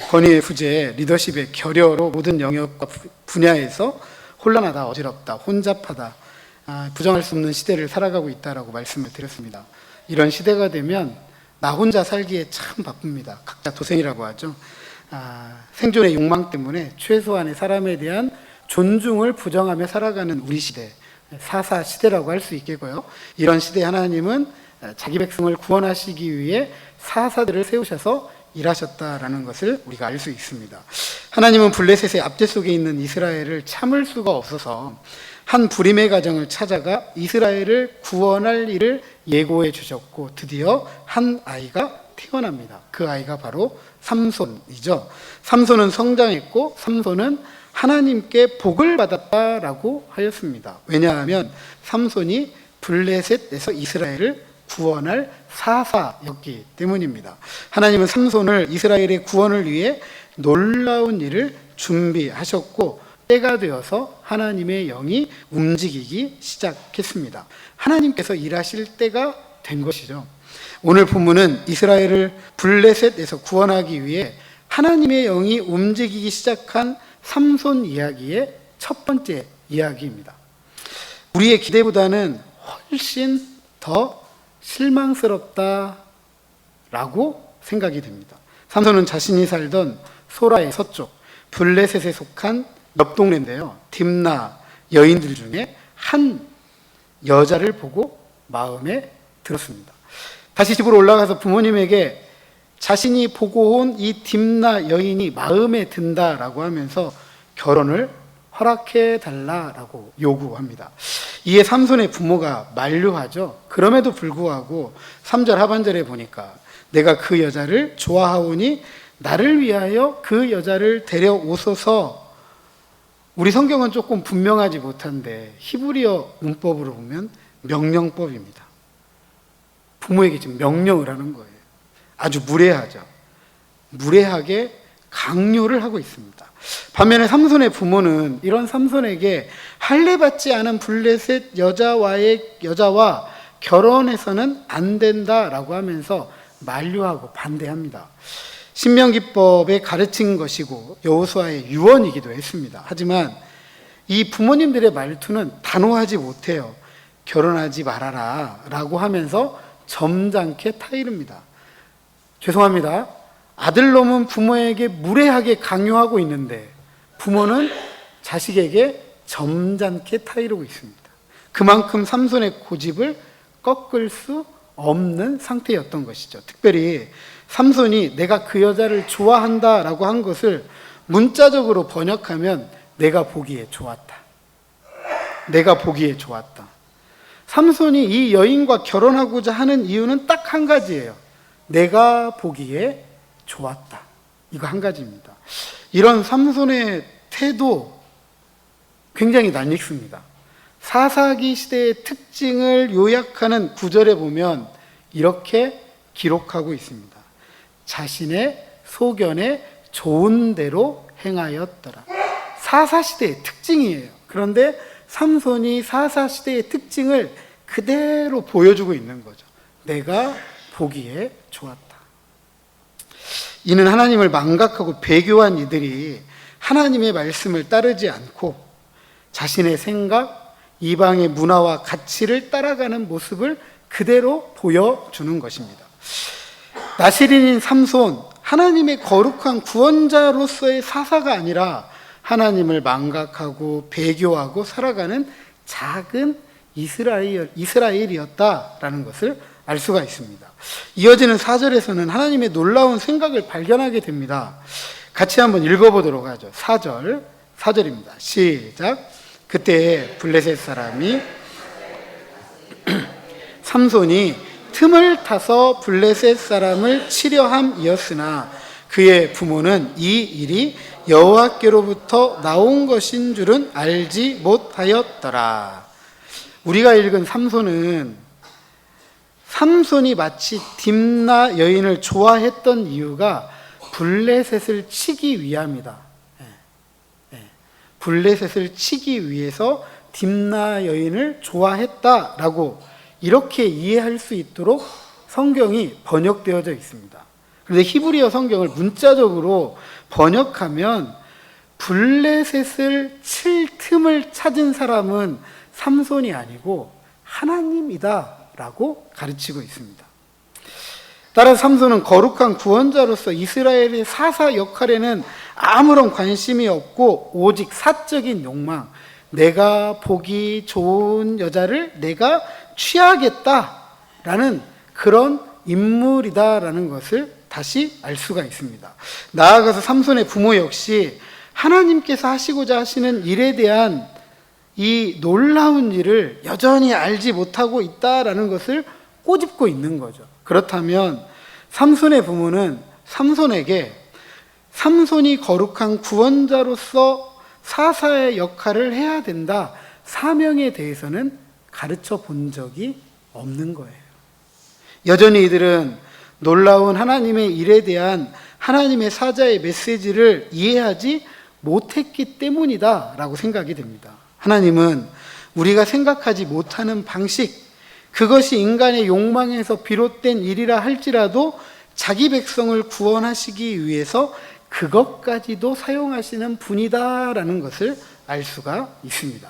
권위의 부재, 리더십의 결여로 모든 영역과 분야에서 혼란하다, 어지럽다, 혼잡하다, 부정할 수 없는 시대를 살아가고 있다라고 말씀을 드렸습니다. 이런 시대가 되면 나 혼자 살기에 참 바쁩니다. 각자 도생이라고 하죠. 생존의 욕망 때문에 최소한의 사람에 대한 존중을 부정하며 살아가는 우리 시대, 사사 시대라고 할 수 있겠고요. 이런 시대에 하나님은 자기 백성을 구원하시기 위해 사사들을 세우셔서 일하셨다라는 것을 우리가 알 수 있습니다. 하나님은 블레셋의 압제 속에 있는 이스라엘을 참을 수가 없어서 한 불임의 가정을 찾아가 이스라엘을 구원할 일을 예고해 주셨고, 드디어 한 아이가 태어납니다. 그 아이가 바로 삼손이죠. 삼손은 성장했고 삼손은 하나님께 복을 받았다라고 하였습니다. 왜냐하면 삼손이 블레셋에서 이스라엘을 구원할 사사였기 때문입니다. 하나님은 삼손을 이스라엘의 구원을 위해 놀라운 일을 준비하셨고, 때가 되어서 하나님의 영이 움직이기 시작했습니다. 하나님께서 일하실 때가 된 것이죠. 오늘 본문은 이스라엘을 블레셋에서 구원하기 위해 하나님의 영이 움직이기 시작한 삼손 이야기의 첫 번째 이야기입니다. 우리의 기대보다는 훨씬 더 실망스럽다라고 생각이 됩니다. 삼손은 자신이 살던 소라의 서쪽 블레셋에 속한 옆 동네인데요, 딥나 여인들 중에 한 여자를 보고 마음에 들었습니다. 다시 집으로 올라가서 부모님에게 자신이 보고 온 이 딥나 여인이 마음에 든다라고 하면서 결혼을 허락해 달라라고 요구합니다. 이에 삼손의 부모가 만류하죠. 그럼에도 불구하고 3절 하반절에 보니까 내가 그 여자를 좋아하오니 나를 위하여 그 여자를 데려오소서. 우리 성경은 조금 분명하지 못한데 히브리어 문법으로 보면 명령법입니다. 부모에게 지금 명령을 하는 거예요. 아주 무례하죠. 무례하게 강요를 하고 있습니다. 반면에 삼손의 부모는 이런 삼손에게 할례받지 않은 블레셋 여자와 결혼해서는 안 된다라고 하면서 만류하고 반대합니다. 신명기법에 가르친 것이고 여호수아의 유언이기도 했습니다. 하지만 이 부모님들의 말투는 단호하지 못해요. 결혼하지 말아라 라고 하면서 점잖게 타이릅니다. 죄송합니다. 아들놈은 부모에게 무례하게 강요하고 있는데 부모는 자식에게 점잖게 타이르고 있습니다. 그만큼 삼손의 고집을 꺾을 수 없는 상태였던 것이죠. 특별히 삼손이 내가 그 여자를 좋아한다라고 한 것을 문자적으로 번역하면 내가 보기에 좋았다. 내가 보기에 좋았다. 삼손이 이 여인과 결혼하고자 하는 이유는 딱 한 가지예요. 내가 보기에 좋았다. 이거 한 가지입니다. 이런 삼손의 태도 굉장히 낯익습니다. 사사기 시대의 특징을 요약하는 구절에 보면 이렇게 기록하고 있습니다. 자신의 소견에 좋은 대로 행하였더라. 사사시대의 특징이에요. 그런데 삼손이 사사시대의 특징을 그대로 보여주고 있는 거죠. 내가 보기에 좋았다. 이는 하나님을 망각하고 배교한 이들이 하나님의 말씀을 따르지 않고 자신의 생각, 이방의 문화와 가치를 따라가는 모습을 그대로 보여주는 것입니다. 나시린인 삼손, 하나님의 거룩한 구원자로서의 사사가 아니라 하나님을 망각하고 배교하고 살아가는 작은 이스라엘이었다라는 것을 알 수가 있습니다. 이어지는 4절에서는 하나님의 놀라운 생각을 발견하게 됩니다. 같이 한번 읽어보도록 하죠. 4절입니다. 시작. 그때 블레셋 사람이 삼손이 틈을 타서 블레셋 사람을 치려 함이었으나 그의 부모는 이 일이 여호와께로부터 나온 것인 줄은 알지 못하였더라. 우리가 읽은 삼손이 마치 딥나 여인을 좋아했던 이유가 블레셋을 치기 위함이다. 블레셋을 치기 위해서 딥나 여인을 좋아했다라고 이렇게 이해할 수 있도록 성경이 번역되어져 있습니다. 그런데 히브리어 성경을 문자적으로 번역하면 블레셋을 칠 틈을 찾은 사람은 삼손이 아니고 하나님이다 라고 가르치고 있습니다. 따라서 삼손은 거룩한 구원자로서 이스라엘의 사사 역할에는 아무런 관심이 없고 오직 사적인 욕망, 내가 보기 좋은 여자를 내가 취하겠다라는 그런 인물이다라는 것을 다시 알 수가 있습니다. 나아가서 삼손의 부모 역시 하나님께서 하시고자 하시는 일에 대한 이 놀라운 일을 여전히 알지 못하고 있다라는 것을 꼬집고 있는 거죠. 그렇다면 삼손의 부모는 삼손에게 삼손이 거룩한 구원자로서 사사의 역할을 해야 된다, 사명에 대해서는 가르쳐 본 적이 없는 거예요. 여전히 이들은 놀라운 하나님의 일에 대한 하나님의 사자의 메시지를 이해하지 못했기 때문이다 라고 생각이 됩니다. 하나님은 우리가 생각하지 못하는 방식, 그것이 인간의 욕망에서 비롯된 일이라 할지라도 자기 백성을 구원하시기 위해서 그것까지도 사용하시는 분이다라는 것을 알 수가 있습니다.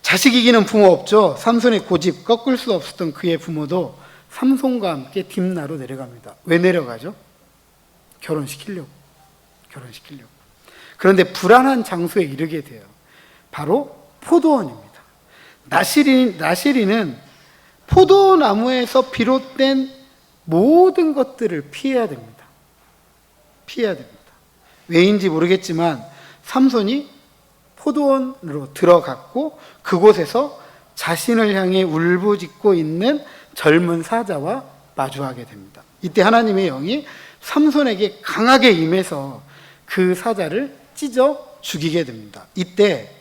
자식 이기는 부모 없죠. 삼손의 고집 꺾을 수 없었던 그의 부모도 삼손과 함께 딥나로 내려갑니다. 왜 내려가죠? 결혼시키려고. 그런데 불안한 장소에 이르게 돼요. 바로 포도원입니다. 나시리는 포도나무에서 비롯된 모든 것들을 피해야 됩니다. 왜인지 모르겠지만 삼손이 포도원으로 들어갔고 그곳에서 자신을 향해 울부짖고 있는 젊은 사자와 마주하게 됩니다. 이때 하나님의 영이 삼손에게 강하게 임해서 그 사자를 찢어 죽이게 됩니다. 이때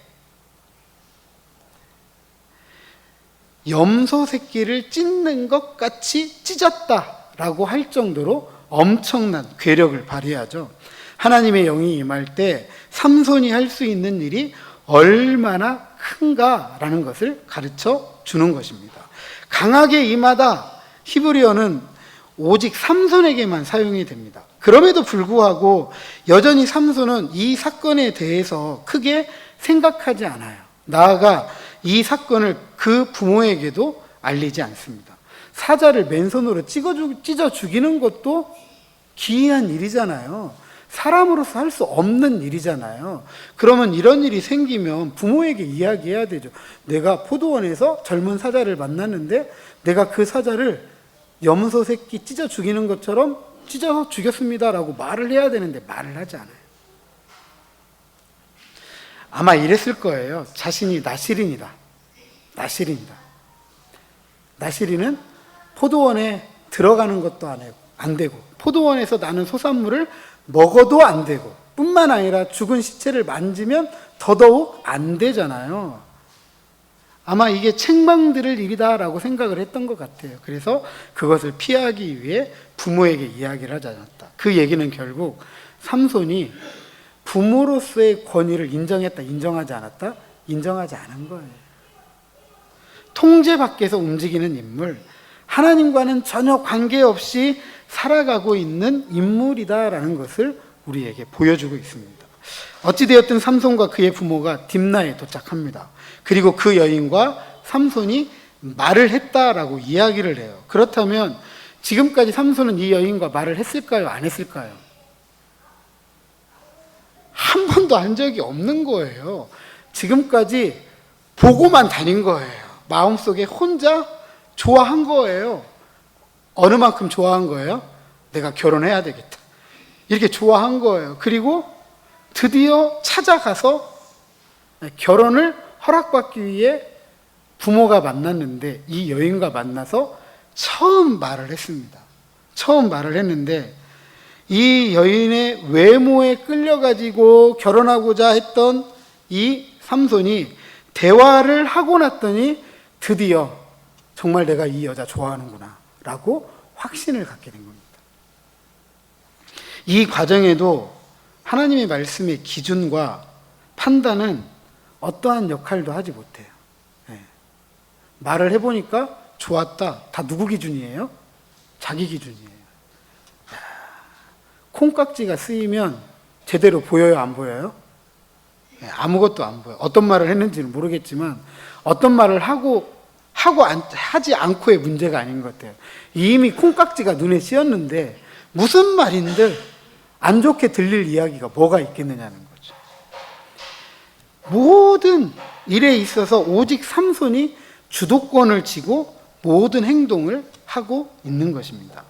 염소 새끼를 찢는 것 같이 찢었다라고 할 정도로 엄청난 괴력을 발휘하죠. 하나님의 영이 임할 때 삼손이 할 수 있는 일이 얼마나 큰가라는 것을 가르쳐 주는 것입니다. 강하게 임하다, 히브리어는 오직 삼손에게만 사용이 됩니다. 그럼에도 불구하고 여전히 삼손은 이 사건에 대해서 크게 생각하지 않아요. 나아가 이 사건을 그 부모에게도 알리지 않습니다. 사자를 맨손으로 찢어 죽이는 것도 기이한 일이잖아요. 사람으로서 할 수 없는 일이잖아요. 그러면 이런 일이 생기면 부모에게 이야기해야 되죠. 내가 포도원에서 젊은 사자를 만났는데 내가 그 사자를 염소 새끼 찢어 죽이는 것처럼 찢어서 죽였습니다라고 말을 해야 되는데 말을 하지 않아요. 아마 이랬을 거예요. 자신이 나시린이다. 나시린은 포도원에 들어가는 것도 안 되고 포도원에서 나는 소산물을 먹어도 안 되고 뿐만 아니라 죽은 시체를 만지면 더더욱 안 되잖아요. 아마 이게 책망들을 일이다라고 생각을 했던 것 같아요. 그래서 그것을 피하기 위해 부모에게 이야기를 하지 않았다. 그 얘기는 결국 삼손이 부모로서의 권위를 인정했다, 인정하지 않았다? 인정하지 않은 거예요. 통제 밖에서 움직이는 인물, 하나님과는 전혀 관계없이 살아가고 있는 인물이다라는 것을 우리에게 보여주고 있습니다. 어찌되었든 삼손과 그의 부모가 딥나에 도착합니다. 그리고 그 여인과 삼손이 말을 했다라고 이야기를 해요. 그렇다면 지금까지 삼손은 이 여인과 말을 했을까요? 안 했을까요? 한 번도 한 적이 없는 거예요. 지금까지 보고만 다닌 거예요. 마음속에 혼자 좋아한 거예요. 어느 만큼 좋아한 거예요? 내가 결혼해야 되겠다. 이렇게 좋아한 거예요. 그리고 드디어 찾아가서 결혼을 허락받기 위해 부모가 만났는데 이 여인과 만나서 처음 말을 했습니다. 처음 말을 했는데 이 여인의 외모에 끌려가지고 결혼하고자 했던 이 삼손이 대화를 하고 났더니 드디어 정말 내가 이 여자 좋아하는구나 라고 확신을 갖게 된 겁니다. 이 과정에도 하나님의 말씀의 기준과 판단은 어떠한 역할도 하지 못해요. 말을 해보니까 좋았다. 다 누구 기준이에요? 자기 기준이에요. 콩깍지가 쓰이면 제대로 보여요, 안 보여요? 아무것도 안 보여요. 어떤 말을 했는지는 모르겠지만 어떤 말을 하지 않고의 문제가 아닌 것 같아요. 이미 콩깍지가 눈에 씌었는데 무슨 말인들 안 좋게 들릴 이야기가 뭐가 있겠느냐는 거죠. 모든 일에 있어서 오직 삼손이 주도권을 쥐고 모든 행동을 하고 있는 것입니다.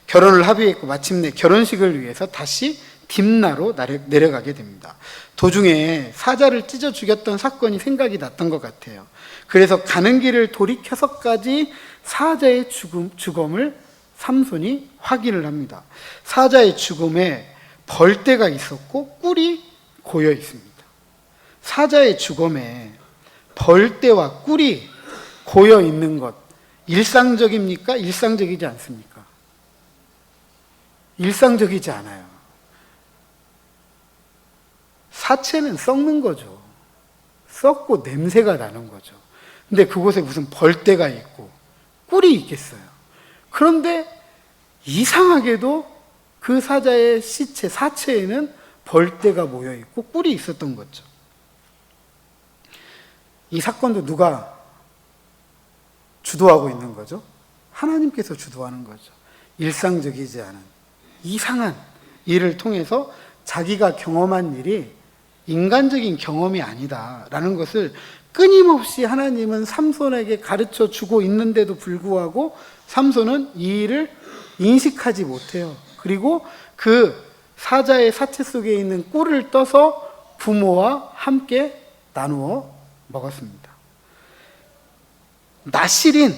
결혼을 합의했고 마침내 결혼식을 위해서 다시 딥나로 내려가게 됩니다. 도중에 사자를 찢어 죽였던 사건이 생각이 났던 것 같아요. 그래서 가는 길을 돌이켜서까지 사자의 죽음을 삼손이 확인을 합니다. 사자의 죽음에 벌떼가 있었고 꿀이 고여 있습니다. 사자의 죽음에 벌떼와 꿀이 고여 있는 것, 일상적입니까? 일상적이지 않습니까? 일상적이지 않아요. 사체는 썩는 거죠. 썩고 냄새가 나는 거죠. 근데 그곳에 무슨 벌떼가 있고 꿀이 있겠어요. 그런데 이상하게도 그 사자의 시체, 사체에는 벌떼가 모여 있고 꿀이 있었던 거죠. 이 사건도 누가 주도하고 있는 거죠? 하나님께서 주도하는 거죠. 일상적이지 않은 이상한 일을 통해서 자기가 경험한 일이 인간적인 경험이 아니다라는 것을 끊임없이 하나님은 삼손에게 가르쳐 주고 있는데도 불구하고 삼손은 이 일을 인식하지 못해요. 그리고 그 사자의 사체 속에 있는 꿀을 떠서 부모와 함께 나누어 먹었습니다. 나실인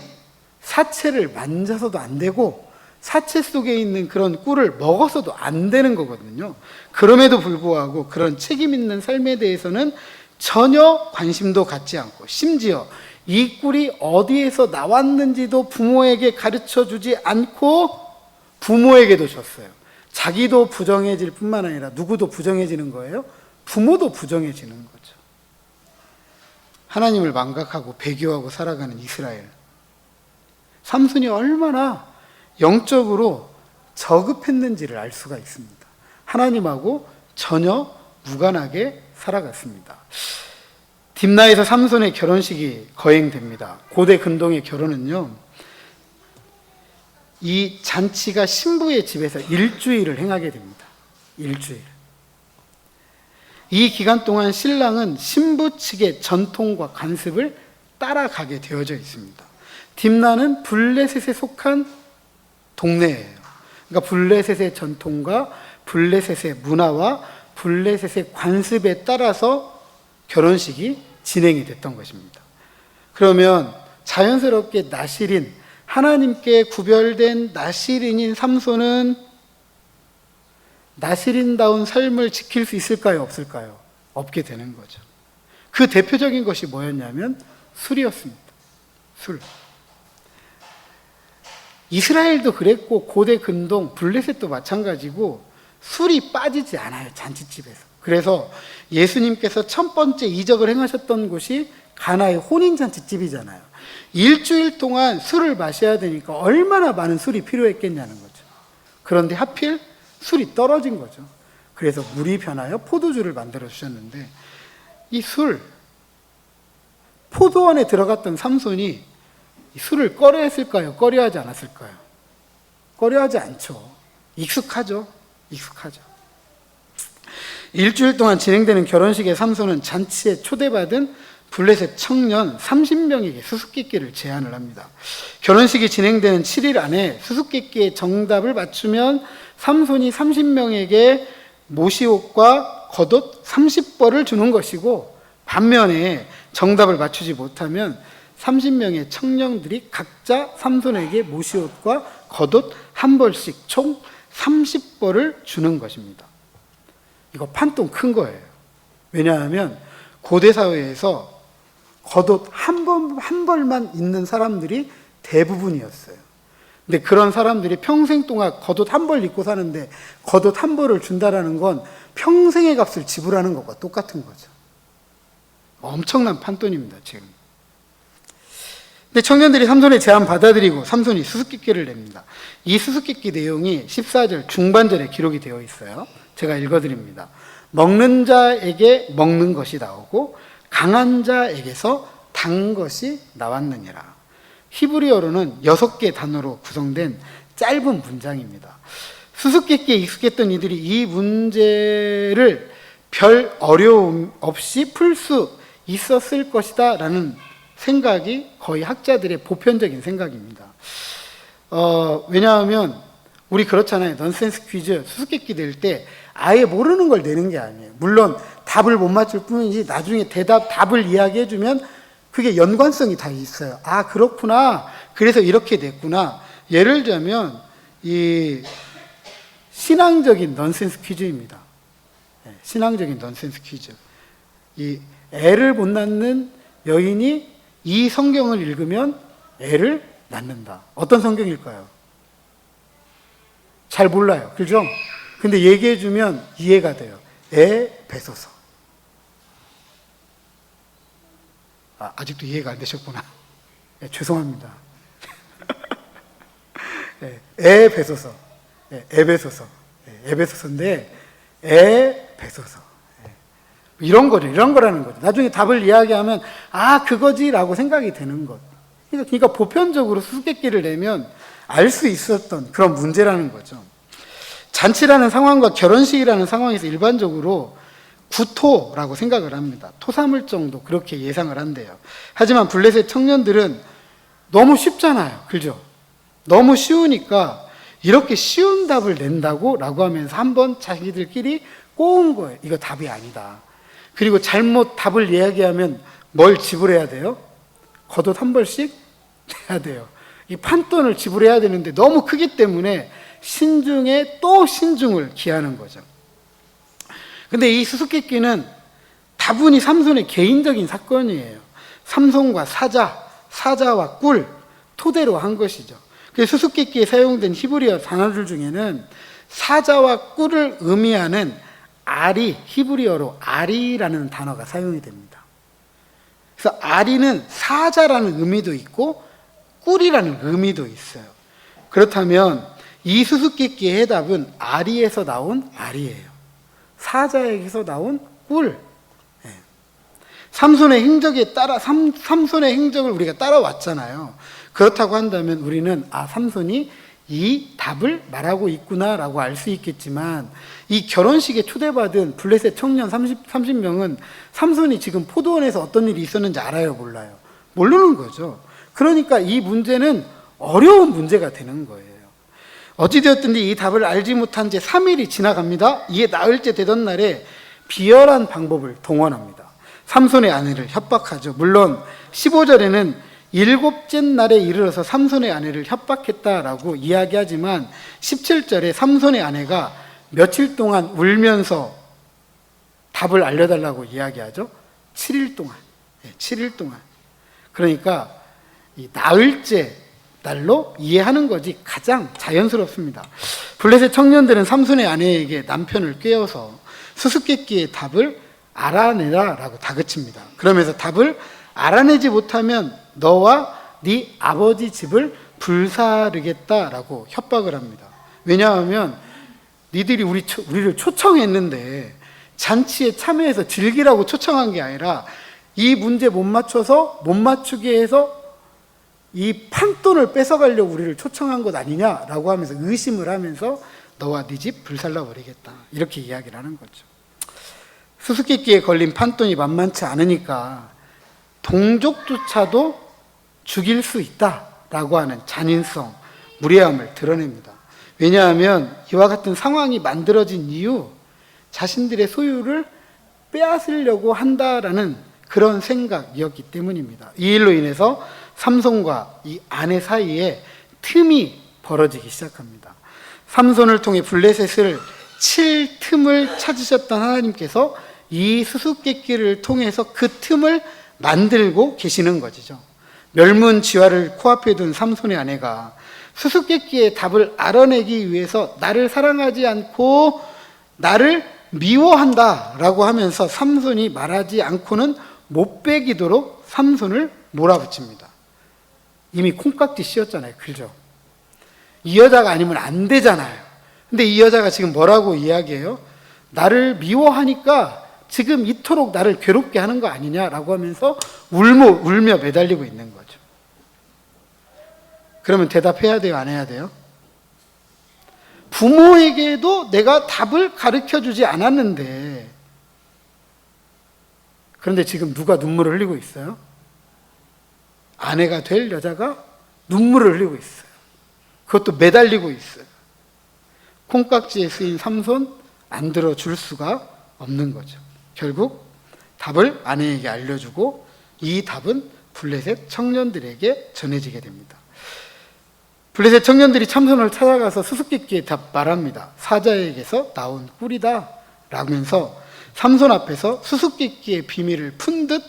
사체를 만져서도 안 되고 사체 속에 있는 그런 꿀을 먹어서도 안 되는 거거든요. 그럼에도 불구하고 그런 책임 있는 삶에 대해서는 전혀 관심도 갖지 않고 심지어 이 꿀이 어디에서 나왔는지도 부모에게 가르쳐 주지 않고 부모에게도 줬어요. 자기도 부정해질 뿐만 아니라 누구도 부정해지는 거예요? 부모도 부정해지는 거죠. 하나님을 망각하고 배교하고 살아가는 이스라엘. 삼손이 얼마나 영적으로 저급했는지를 알 수가 있습니다. 하나님하고 전혀 무관하게 살아갔습니다. 딥나에서 삼손의 결혼식이 거행됩니다. 고대 근동의 결혼은요, 이 잔치가 신부의 집에서 일주일을 행하게 됩니다. 일주일. 이 기간 동안 신랑은 신부 측의 전통과 관습을 따라가게 되어져 있습니다. 딥나는 블레셋에 속한 동네예요. 그러니까 블레셋의 전통과 블레셋의 문화와 블레셋의 관습에 따라서 결혼식이 진행이 됐던 것입니다. 그러면 자연스럽게 나실인, 하나님께 구별된 나실인인 삼손은 나실인다운 삶을 지킬 수 있을까요? 없을까요? 없게 되는 거죠. 그 대표적인 것이 뭐였냐면 술이었습니다. 술. 이스라엘도 그랬고 고대 근동 블레셋도 마찬가지고 술이 빠지지 않아요. 잔치집에서. 그래서 예수님께서 첫 번째 이적을 행하셨던 곳이 가나의 혼인잔치집이잖아요. 일주일 동안 술을 마셔야 되니까 얼마나 많은 술이 필요했겠냐는 거죠. 그런데 하필 술이 떨어진 거죠. 그래서 물이 변하여 포도주를 만들어 주셨는데 이 술, 포도 안에 들어갔던 삼손이 술을 꺼려했을까요? 꺼려하지 않았을까요? 꺼려하지 않죠. 익숙하죠. 익숙하죠. 일주일 동안 진행되는 결혼식의 삼손은 잔치에 초대받은 블레셋 청년 30명에게 수수께끼를 제안을 합니다. 결혼식이 진행되는 7일 안에 수수께끼의 정답을 맞추면 삼손이 30명에게 모시옷과 겉옷 30벌을 주는 것이고, 반면에 정답을 맞추지 못하면 30명의 청년들이 각자 삼손에게 모시옷과 겉옷 한 벌씩 총 30벌을 주는 것입니다. 이거 판돈 큰 거예요. 왜냐하면 고대 사회에서 겉옷 한 벌만 입는 사람들이 대부분이었어요. 근데 그런 사람들이 평생 동안 겉옷 한 벌 입고 사는데 겉옷 한 벌을 준다라는 건 평생의 값을 지불하는 것과 똑같은 거죠. 엄청난 판돈입니다, 지금. 근데 청년들이 삼손의 제안 받아들이고 삼손이 수수께끼를 냅니다. 이 수수께끼 내용이 14절 중반절에 기록이 되어 있어요. 제가 읽어드립니다. 먹는 자에게 먹는 것이 나오고 강한 자에게서 단 것이 나왔느니라. 히브리어로는 6개 단어로 구성된 짧은 문장입니다. 수수께끼에 익숙했던 이들이 이 문제를 별 어려움 없이 풀 수 있었을 것이다 라는 생각이 거의 학자들의 보편적인 생각입니다. 왜냐하면 우리 그렇잖아요. 넌센스 퀴즈 수수께끼 낼 때 아예 모르는 걸 내는 게 아니에요. 물론 답을 못 맞출 뿐이지 나중에 답을 이야기해주면 그게 연관성이 다 있어요. 아, 그렇구나. 그래서 이렇게 됐구나. 예를 들자면 이 신앙적인 넌센스 퀴즈입니다. 신앙적인 넌센스 퀴즈. 이 애를 못 낳는 여인이 이 성경을 읽으면 애를 낳는다. 어떤 성경일까요? 잘 몰라요. 그죠? 근데 얘기해주면 이해가 돼요. 에베소서. 아직도 이해가 안 되셨구나. 죄송합니다. 에베소서. 에베소서. 에베소서인데 에베소서. 이런 거라는 거죠. 나중에 답을 이야기하면 아, 그거지라고 생각이 되는 것. 그러니까 보편적으로 수수께끼를 내면 알 수 있었던 그런 문제라는 거죠. 잔치라는 상황과 결혼식이라는 상황에서 일반적으로 구토라고 생각을 합니다. 토삼을 정도 그렇게 예상을 한대요. 하지만 블레셋 청년들은 너무 쉽잖아요. 그죠? 너무 쉬우니까 이렇게 쉬운 답을 낸다고? 라고 하면서 한번 자기들끼리 꼬은 거예요. 이거 답이 아니다. 그리고 잘못 답을 이야기하면 뭘 지불해야 돼요? 겉옷 한 벌씩 내야 돼요. 이 판돈을 지불해야 되는데 너무 크기 때문에 신중에 또 신중을 기하는 거죠. 근데 이 수수께끼는 다분히 삼손의 개인적인 사건이에요. 삼손과 사자와 꿀 토대로 한 것이죠. 그래서 수수께끼에 사용된 히브리어 단어들 중에는 사자와 꿀을 의미하는 아리, 히브리어로 아리라는 단어가 사용이 됩니다. 그래서 아리는 사자라는 의미도 있고 꿀이라는 의미도 있어요. 그렇다면 이 수수께끼의 해답은 아리에서 나온 아리예요. 사자에게서 나온 꿀. 삼손의 행적을 우리가 따라왔잖아요. 그렇다고 한다면 우리는 삼손이 이 답을 말하고 있구나라고 알 수 있겠지만 이 결혼식에 초대받은 블레셋 청년 30명은 삼손이 지금 포도원에서 어떤 일이 있었는지 알아요, 몰라요? 모르는 거죠. 그러니까 이 문제는 어려운 문제가 되는 거예요. 어찌되었든지 이 답을 알지 못한 지 3일이 지나갑니다. 이에 나흘째 되던 날에 비열한 방법을 동원합니다. 삼손의 아내를 협박하죠. 물론 15절에는 7째 날에 이르러서 삼손의 아내를 협박했다라고 이야기하지만 17절에 삼손의 아내가 며칠 동안 울면서 답을 알려달라고 이야기하죠. 7일 동안. 7일 동안. 그러니까 이 나흘째 날로 이해하는 것이 가장 자연스럽습니다. 블레셋 청년들은 삼손의 아내에게 남편을 꾀어서 수수께끼의 답을 알아내라라고 다그칩니다. 그러면서 답을 알아내지 못하면 너와 네 아버지 집을 불사르겠다라고 협박을 합니다. 왜냐하면 니들이 우리를 초청했는데 잔치에 참여해서 즐기라고 초청한 게 아니라 이 문제 못 맞추게 해서 이 판돈을 뺏어가려고 우리를 초청한 것 아니냐라고 하면서 의심을 하면서 너와 네 집 불살라버리겠다 이렇게 이야기를 하는 거죠. 수수께끼에 걸린 판돈이 만만치 않으니까 동족조차도 죽일 수 있다라고 하는 잔인성, 무례함을 드러냅니다. 왜냐하면 이와 같은 상황이 만들어진 이유, 자신들의 소유를 빼앗으려고 한다라는 그런 생각이었기 때문입니다. 이 일로 인해서 삼손과 이 아내 사이에 틈이 벌어지기 시작합니다. 삼손을 통해 블레셋을 칠 틈을 찾으셨던 하나님께서 이 수수께끼를 통해서 그 틈을 만들고 계시는 것이죠. 멸문지화를 코앞에 둔 삼손의 아내가 수수께끼의 답을 알아내기 위해서 나를 사랑하지 않고 나를 미워한다라고 하면서 삼손이 말하지 않고는 못 빼기도록 삼손을 몰아붙입니다. 이미 콩깍지 씌웠잖아요. 그죠? 이 여자가 아니면 안 되잖아요. 근데 이 여자가 지금 뭐라고 이야기해요? 나를 미워하니까 지금 이토록 나를 괴롭게 하는 거 아니냐라고 하면서 울며 매달리고 있는 거죠. 그러면 대답해야 돼요? 안 해야 돼요? 부모에게도 내가 답을 가르쳐 주지 않았는데, 그런데 지금 누가 눈물을 흘리고 있어요? 아내가 될 여자가 눈물을 흘리고 있어요. 그것도 매달리고 있어요. 콩깍지에 쓰인 삼손 안 들어줄 수가 없는 거죠. 결국 답을 아내에게 알려주고 이 답은 블레셋 청년들에게 전해지게 됩니다. 블레셋 청년들이 참손을 찾아가서 수수께끼에 답 말합니다. 사자에게서 나온 꿀이다 라면서 삼손 앞에서 수수께끼의 비밀을 푼 듯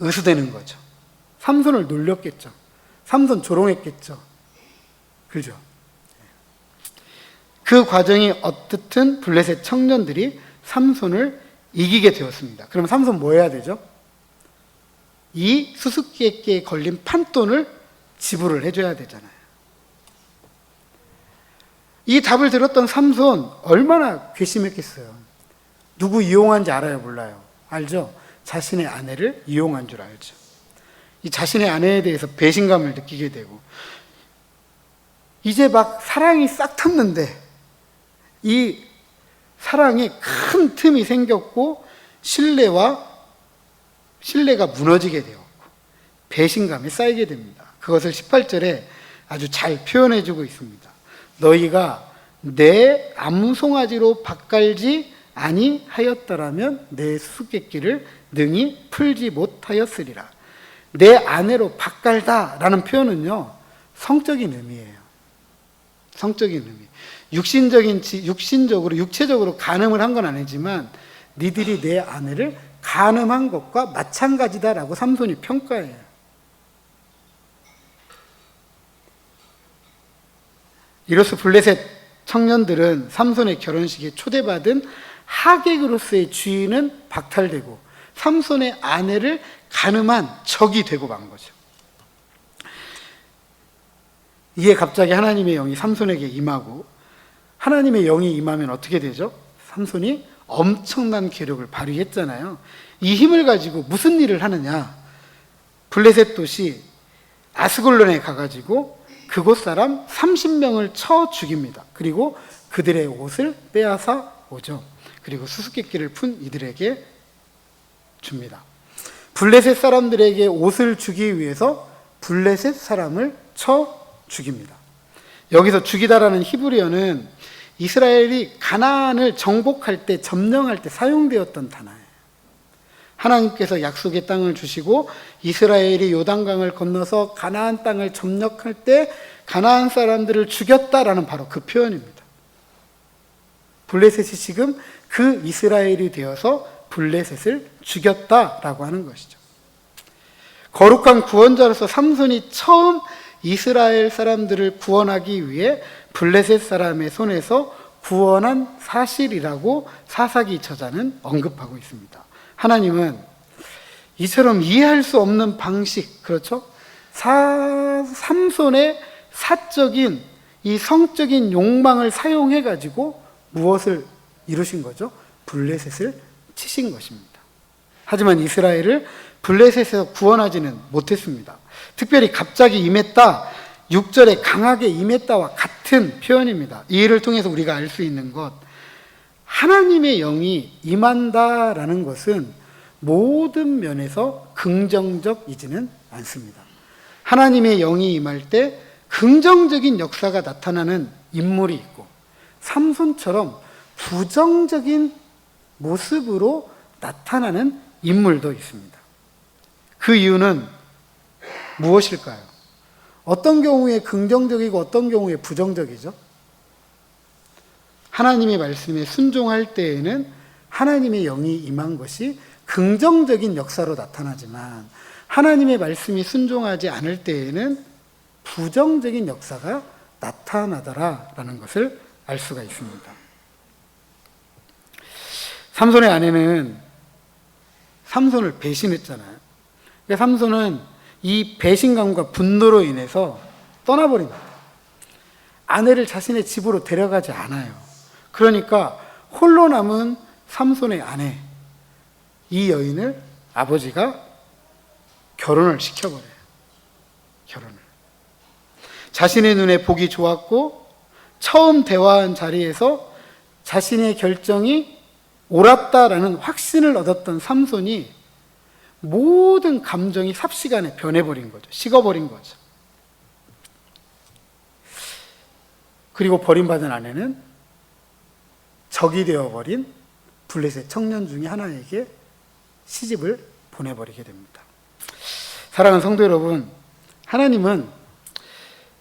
으스대는 거죠. 삼손을 놀렸겠죠. 삼손 조롱했겠죠. 그죠? 그 과정이 어떻든 블레셋 청년들이 삼손을 이기게 되었습니다. 그럼 삼손 뭐 해야 되죠? 이 수수께끼에 걸린 판돈을 지불을 해줘야 되잖아요. 이 답을 들었던 삼손 얼마나 괘씸했겠어요. 누구 이용한지 알아요? 몰라요? 알죠? 자신의 아내를 이용한 줄 알죠. 이 자신의 아내에 대해서 배신감을 느끼게 되고, 이제 막 사랑이 싹 텄는데 이 사랑에 큰 틈이 생겼고 신뢰가 무너지게 되었고 배신감이 쌓이게 됩니다. 그것을 18절에 아주 잘 표현해주고 있습니다. 너희가 내 암송아지로 밭갈지 아니하였더라면 내 수수께끼를 능히 풀지 못하였으리라. 내 아내로 밭갈다라는 표현은요, 성적인 의미예요. 성적인 의미. 육체적으로 간음을 한 건 아니지만 니들이 내 아내를 간음한 것과 마찬가지다라고 삼손이 평가해요. 이로써 블레셋 청년들은 삼손의 결혼식에 초대받은 하객으로서의 주인은 박탈되고 삼손의 아내를 간음한 적이 되고 만 거죠. 이에 갑자기 하나님의 영이 삼손에게 임하고, 하나님의 영이 임하면 어떻게 되죠? 삼손이 엄청난 괴력을 발휘했잖아요. 이 힘을 가지고 무슨 일을 하느냐? 블레셋 도시 아스골론에 가가지고 그곳 사람 30명을 쳐 죽입니다. 그리고 그들의 옷을 빼앗아 오죠. 그리고 수수께끼를 푼 이들에게 줍니다. 블레셋 사람들에게 옷을 주기 위해서 블레셋 사람을 쳐 죽입니다. 여기서 죽이다라는 히브리어는 이스라엘이 가나안을 정복할 때, 점령할 때 사용되었던 단어예요. 하나님께서 약속의 땅을 주시고 이스라엘이 요단강을 건너서 가나안 땅을 점령할 때 가나안 사람들을 죽였다라는 바로 그 표현입니다. 블레셋이 지금 그 이스라엘이 되어서 블레셋을 죽였다라고 하는 것이죠. 거룩한 구원자로서 삼손이 처음 이스라엘 사람들을 구원하기 위해 블레셋 사람의 손에서 구원한 사실이라고 사사기 저자는 언급하고 있습니다. 하나님은 이처럼 이해할 수 없는 방식, 그렇죠? 삼손의 사적인 이 성적인 욕망을 사용해 가지고 무엇을 이루신 거죠? 블레셋을 치신 것입니다. 하지만 이스라엘을 블레셋에서 구원하지는 못했습니다. 특별히 갑자기 임했다, 6절에 강하게 임했다와 같은 표현입니다. 이 일을 통해서 우리가 알 수 있는 것, 하나님의 영이 임한다라는 것은 모든 면에서 긍정적이지는 않습니다. 하나님의 영이 임할 때 긍정적인 역사가 나타나는 인물이 있고, 삼손처럼 부정적인 모습으로 나타나는 인물도 있습니다. 그 이유는 무엇일까요? 어떤 경우에 긍정적이고 어떤 경우에 부정적이죠? 하나님의 말씀에 순종할 때에는 하나님의 영이 임한 것이 긍정적인 역사로 나타나지만, 하나님의 말씀이 순종하지 않을 때에는 부정적인 역사가 나타나더라라는 것을 알 수가 있습니다. 삼손의 아내는 삼손을 배신했잖아요. 그러니까 삼손은 이 배신감과 분노로 인해서 떠나버립니다. 아내를 자신의 집으로 데려가지 않아요. 그러니까 홀로 남은 삼손의 아내, 이 여인을 아버지가 결혼을 시켜버려요. 결혼을. 자신의 눈에 보기 좋았고 처음 대화한 자리에서 자신의 결정이 옳았다라는 확신을 얻었던 삼손이 모든 감정이 삽시간에 변해버린 거죠. 식어버린 거죠. 그리고 버림받은 아내는 적이 되어버린 블레셋 청년 중에 하나에게 시집을 보내버리게 됩니다. 사랑하는 성도 여러분, 하나님은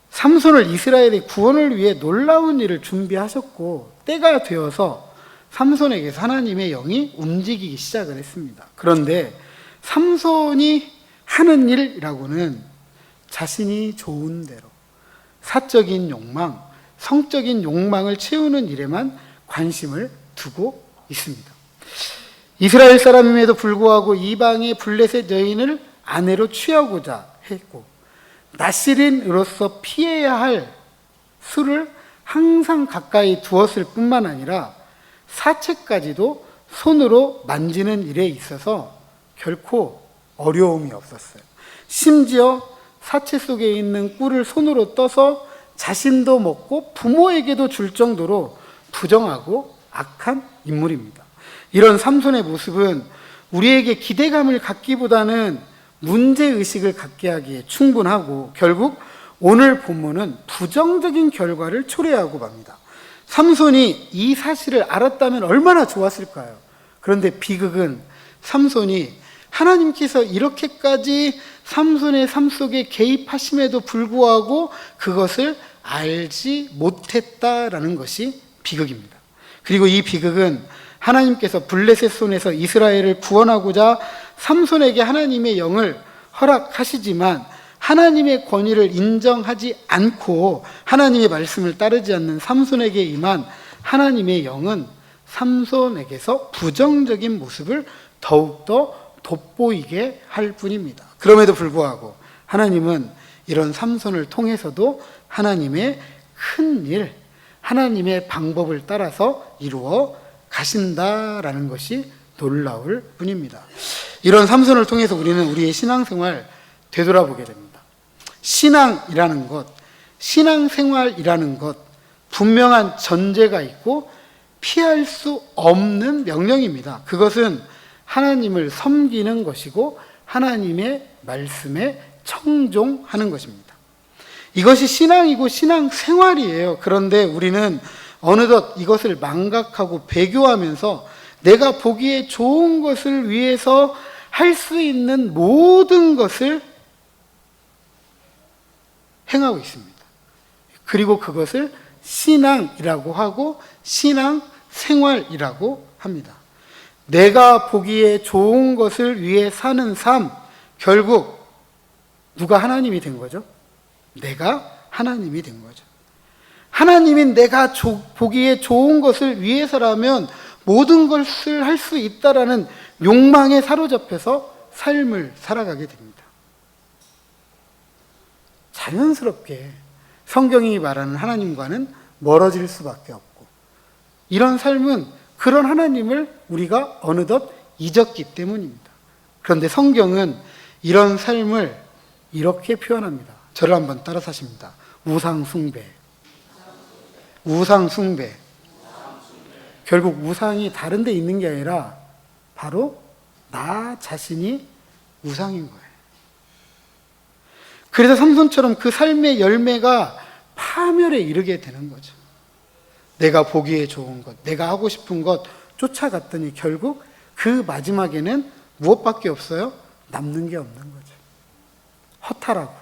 삼손을 이스라엘의 구원을 위해 놀라운 일을 준비하셨고 때가 되어서 삼손에게서 하나님의 영이 움직이기 시작을 했습니다. 그런데 삼손이 하는 일이라고는 자신이 좋은 대로 사적인 욕망, 성적인 욕망을 채우는 일에만 관심을 두고 있습니다. 이스라엘 사람임에도 불구하고 이방의 블레셋 여인을 아내로 취하고자 했고 나실인으로서 피해야 할 수를 항상 가까이 두었을 뿐만 아니라 사체까지도 손으로 만지는 일에 있어서 결코 어려움이 없었어요. 심지어 사체 속에 있는 꿀을 손으로 떠서 자신도 먹고 부모에게도 줄 정도로 부정하고 악한 인물입니다. 이런 삼손의 모습은 우리에게 기대감을 갖기보다는 문제의식을 갖게 하기에 충분하고 결국 오늘 본문은 부정적인 결과를 초래하고 맙니다. 삼손이 이 사실을 알았다면 얼마나 좋았을까요? 그런데 비극은 삼손이 하나님께서 이렇게까지 삼손의 삶 속에 개입하심에도 불구하고 그것을 알지 못했다라는 것이 비극입니다. 그리고 이 비극은 하나님께서 블레셋 손에서 이스라엘을 구원하고자 삼손에게 하나님의 영을 허락하시지만 하나님의 권위를 인정하지 않고 하나님의 말씀을 따르지 않는 삼손에게 임한 하나님의 영은 삼손에게서 부정적인 모습을 더욱더 돋보이게 할 뿐입니다. 그럼에도 불구하고 하나님은 이런 삼손을 통해서도 하나님의 큰 일, 하나님의 방법을 따라서 이루어 가신다라는 것이 놀라울 뿐입니다. 이런 삼손을 통해서 우리는 우리의 신앙생활 되돌아보게 됩니다. 신앙이라는 것, 신앙생활이라는 것, 분명한 전제가 있고 피할 수 없는 명령입니다. 그것은 하나님을 섬기는 것이고 하나님의 말씀에 청종하는 것입니다. 이것이 신앙이고 신앙생활이에요. 그런데 우리는 어느덧 이것을 망각하고 배교하면서 내가 보기에 좋은 것을 위해서 할 수 있는 모든 것을 행하고 있습니다. 그리고 그것을 신앙이라고 하고 신앙생활이라고 합니다. 내가 보기에 좋은 것을 위해 사는 삶, 결국 누가 하나님이 된 거죠? 내가 하나님이 된 거죠. 하나님인 내가 보기에 좋은 것을 위해서라면 모든 것을 할 수 있다라는 욕망에 사로잡혀서 삶을 살아가게 됩니다. 자연스럽게 성경이 말하는 하나님과는 멀어질 수밖에 없고 이런 삶은 그런 하나님을 우리가 어느덧 잊었기 때문입니다. 그런데 성경은 이런 삶을 이렇게 표현합니다. 저를 한번 따라 하십니다. 우상숭배. 우상숭배. 결국 우상이 다른 데 있는 게 아니라 바로 나 자신이 우상인 거예요. 그래서 삼손처럼 그 삶의 열매가 파멸에 이르게 되는 거죠. 내가 보기에 좋은 것, 내가 하고 싶은 것 쫓아갔더니 결국 그 마지막에는 무엇밖에 없어요? 남는 게 없는 거죠. 허탈하고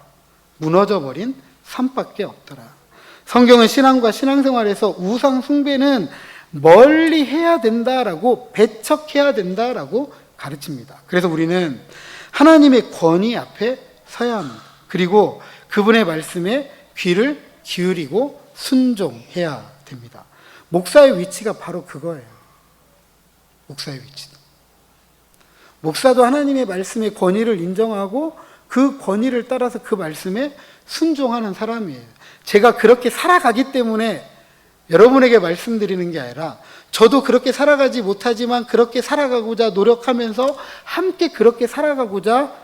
무너져버린 삶밖에 없더라. 성경은 신앙과 신앙생활에서 우상 숭배는 멀리 해야 된다라고, 배척해야 된다라고 가르칩니다. 그래서 우리는 하나님의 권위 앞에 서야 합니다. 그리고 그분의 말씀에 귀를 기울이고 순종해야 됩니다. 목사의 위치가 바로 그거예요. 목사의 위치도. 목사도 하나님의 말씀의 권위를 인정하고 그 권위를 따라서 그 말씀에 순종하는 사람이에요. 제가 그렇게 살아가기 때문에 여러분에게 말씀드리는 게 아니라 저도 그렇게 살아가지 못하지만 그렇게 살아가고자 노력하면서 함께 그렇게 살아가고자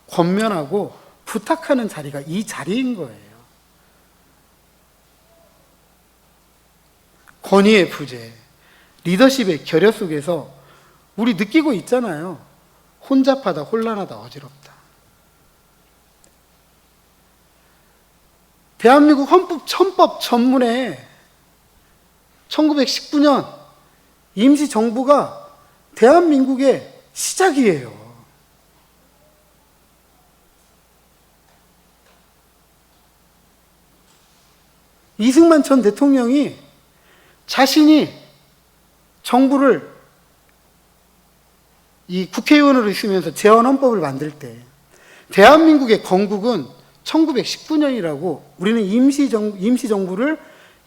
권면하고 부탁하는 자리가 이 자리인 거예요. 권위의 부재, 리더십의 결여 속에서 우리 느끼고 있잖아요. 혼잡하다, 혼란하다, 어지럽다. 대한민국 헌법 전문에 1919년 임시정부가 대한민국의 시작이에요. 이승만 전 대통령이 자신이 정부를 이 국회의원으로 있으면서 재헌헌법을 만들 때 대한민국의 건국은 1919년이라고 우리는 임시정부를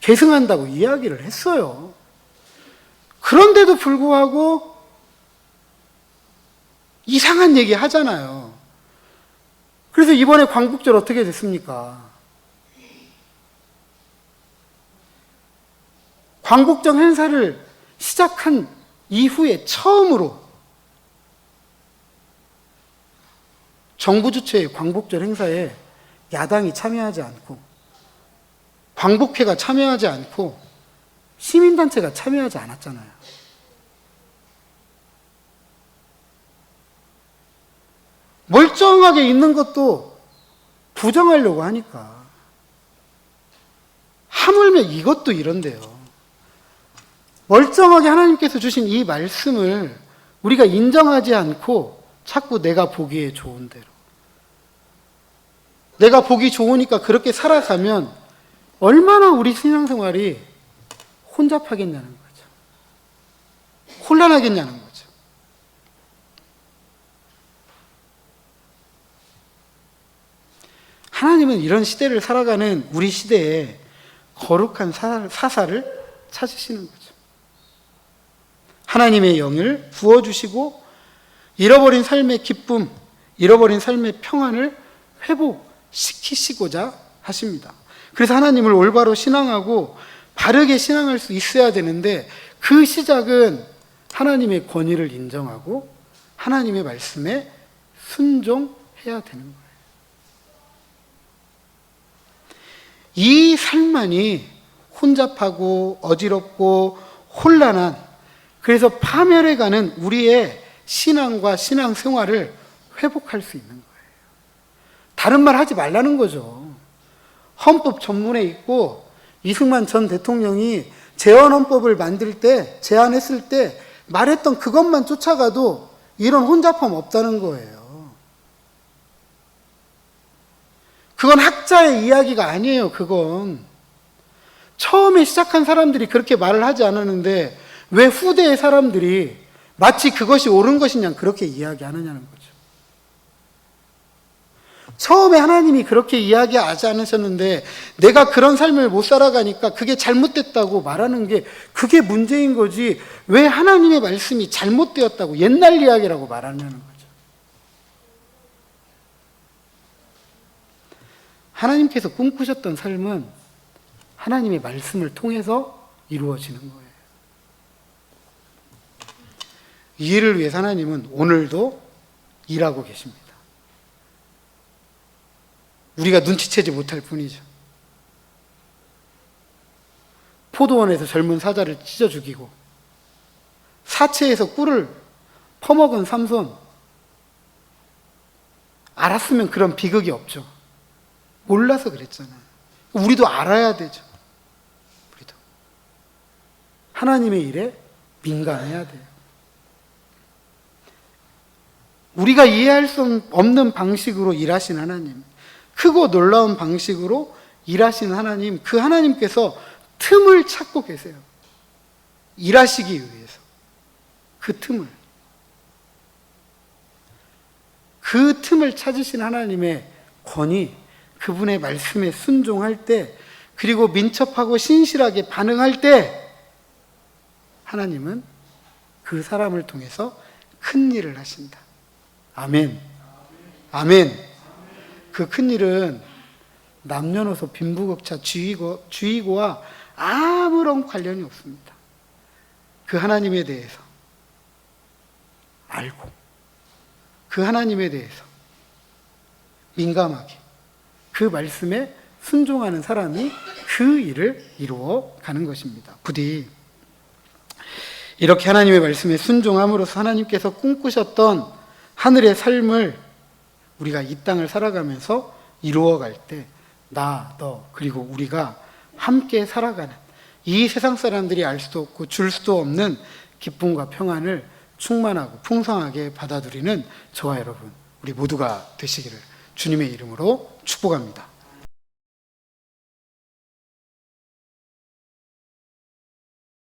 계승한다고 이야기를 했어요. 그런데도 불구하고 이상한 얘기 하잖아요. 그래서 이번에 광복절 어떻게 됐습니까? 광복절 행사를 시작한 이후에 처음으로 정부 주최의 광복절 행사에 야당이 참여하지 않고 광복회가 참여하지 않고 시민단체가 참여하지 않았잖아요. 멀쩡하게 있는 것도 부정하려고 하니까 하물며 이것도 이런데요. 멀쩡하게 하나님께서 주신 이 말씀을 우리가 인정하지 않고 자꾸 내가 보기에 좋은 대로 내가 보기 좋으니까 그렇게 살아가면 얼마나 우리 신앙생활이 혼잡하겠냐는 거죠. 혼란하겠냐는 거죠. 하나님은 이런 시대를 살아가는 우리 시대에 거룩한 사사를 찾으시는 거죠. 하나님의 영을 부어주시고 잃어버린 삶의 기쁨, 잃어버린 삶의 평안을 회복시키시고자 하십니다. 그래서 하나님을 올바로 신앙하고 바르게 신앙할 수 있어야 되는데 그 시작은 하나님의 권위를 인정하고 하나님의 말씀에 순종해야 되는 거예요. 이 삶만이 혼잡하고 어지럽고 혼란한, 그래서 파멸해가는 우리의 신앙과 신앙생활을 회복할 수 있는 거예요. 다른 말 하지 말라는 거죠. 헌법 전문에 있고 이승만 전 대통령이 재헌헌법을 만들 때, 제안했을 때 말했던 그것만 쫓아가도 이런 혼잡함 없다는 거예요. 그건 학자의 이야기가 아니에요. 그건 처음에 시작한 사람들이 그렇게 말을 하지 않았는데 왜 후대의 사람들이 마치 그것이 옳은 것이냐 그렇게 이야기하느냐는 거죠. 처음에 하나님이 그렇게 이야기하지 않으셨는데 내가 그런 삶을 못 살아가니까 그게 잘못됐다고 말하는 게 그게 문제인 거지, 왜 하나님의 말씀이 잘못되었다고 옛날 이야기라고 말하냐는 거죠. 하나님께서 꿈꾸셨던 삶은 하나님의 말씀을 통해서 이루어지는 거예요. 이 일을 위해서 하나님은 오늘도 일하고 계십니다. 우리가 눈치채지 못할 뿐이죠. 포도원에서 젊은 사자를 찢어 죽이고 사체에서 꿀을 퍼먹은 삼손, 알았으면 그런 비극이 없죠. 몰라서 그랬잖아요. 우리도 알아야 되죠. 우리도 하나님의 일에 민감해야 돼요. 우리가 이해할 수 없는 방식으로 일하신 하나님, 크고 놀라운 방식으로 일하시는 하나님, 그 하나님께서 틈을 찾고 계세요. 일하시기 위해서. 그 틈을 찾으신 하나님의 권위, 그분의 말씀에 순종할 때, 그리고 민첩하고 신실하게 반응할 때 하나님은 그 사람을 통해서 큰 일을 하신다. 아멘. 아멘. 그 큰일은 남녀노소 빈부격차 주의고와 아무런 관련이 없습니다. 그 하나님에 대해서 알고 그 하나님에 대해서 민감하게 그 말씀에 순종하는 사람이 그 일을 이루어 가는 것입니다. 부디 이렇게 하나님의 말씀에 순종함으로써 하나님께서 꿈꾸셨던 하늘의 삶을 우리가 이 땅을 살아가면서 이루어갈 때 나, 너, 그리고 우리가 함께 살아가는 이 세상 사람들이 알 수도 없고 줄 수도 없는 기쁨과 평안을 충만하고 풍성하게 받아들이는 저와 여러분, 우리 모두가 되시기를 주님의 이름으로 축복합니다.